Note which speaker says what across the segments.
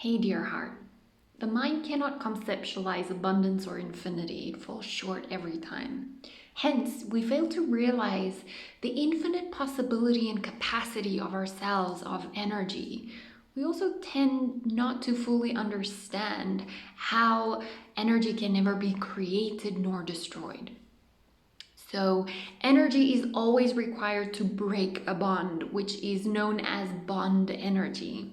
Speaker 1: Hey, dear heart, the mind cannot conceptualize abundance or infinity. It falls short every time. Hence, we fail to realize the infinite possibility and capacity of ourselves, of energy. We also tend not to fully understand how energy can never be created nor destroyed. So, energy is always required to break a bond, which is known as bond energy.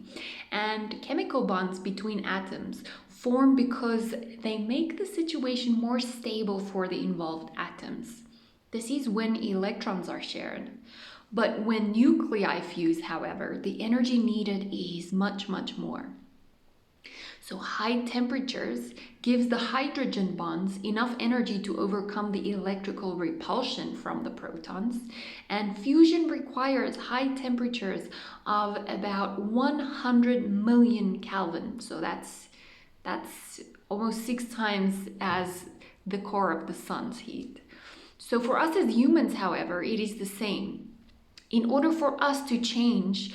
Speaker 1: And chemical bonds between atoms form because they make the situation more stable for the involved atoms. This is when electrons are shared. But when nuclei fuse, however, the energy needed is much, much more. So high temperatures gives the hydrogen bonds enough energy to overcome the electrical repulsion from the protons, and fusion requires high temperatures of about 100 million Kelvin. So that's almost 6 times as the core of the sun's heat. So for us as humans, however, it is the same. In order for us to change,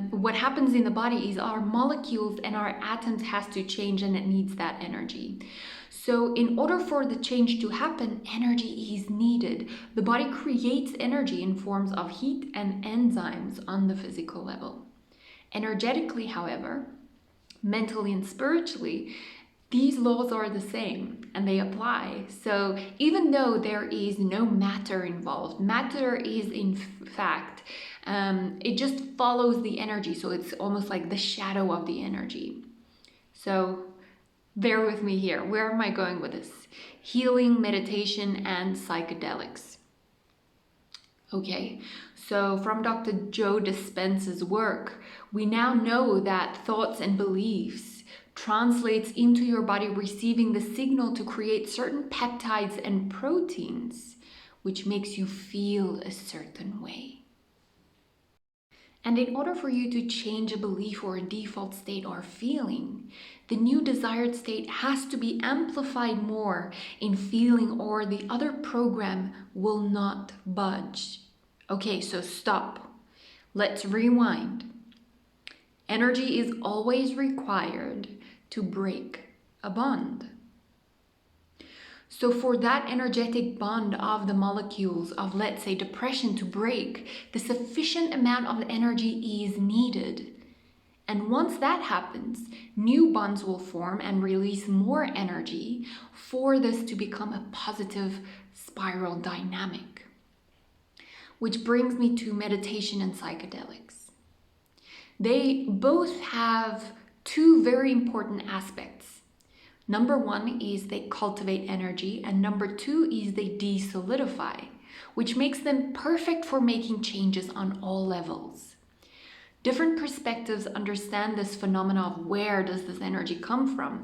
Speaker 1: what happens in the body is our molecules and our atoms has to change, and it needs that energy. So in order for the change to happen, energy is needed. The body creates energy in forms of heat and enzymes on the physical level. Energetically, however, mentally and spiritually, these laws are the same and they apply. So even though there is no matter involved, matter is in fact, it just follows the energy. So it's almost like the shadow of the energy. So bear with me here. Where am I going with this? Healing, meditation, and psychedelics. Okay, so from Dr. Joe Dispenza's work, we now know that thoughts and beliefs translates into your body receiving the signal to create certain peptides and proteins, which makes you feel a certain way. And in order for you to change a belief or a default state or feeling, the new desired state has to be amplified more in feeling, or the other program will not budge. Okay, so stop. Let's rewind. Energy is always required to break a bond. So for that energetic bond of the molecules of, let's say, depression to break, the sufficient amount of energy is needed. And once that happens, new bonds will form and release more energy for this to become a positive spiral dynamic. Which brings me to meditation and psychedelics. They both have two very important aspects. Number one is they cultivate energy, and number two is they desolidify, which makes them perfect for making changes on all levels. Different perspectives understand this phenomena of where does this energy come from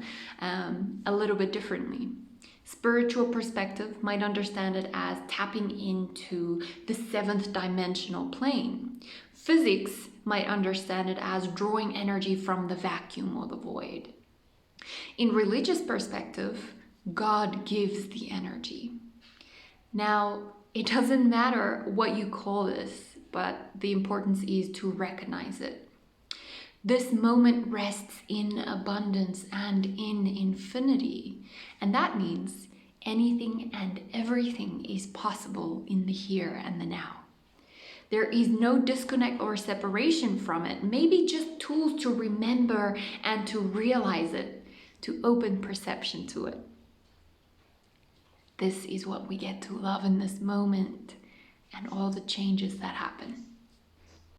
Speaker 1: a little bit differently. Spiritual perspective might understand it as tapping into the 7th dimensional plane. Physics might understand it as drawing energy from the vacuum or the void. In religious perspective, God gives the energy. Now, it doesn't matter what you call this, but the importance is to recognize it. This moment rests in abundance and in infinity, and that means anything and everything is possible in the here and the now. There is no disconnect or separation from it, maybe just tools to remember and to realize it, to open perception to it. This is what we get to love in this moment and all the changes that happen.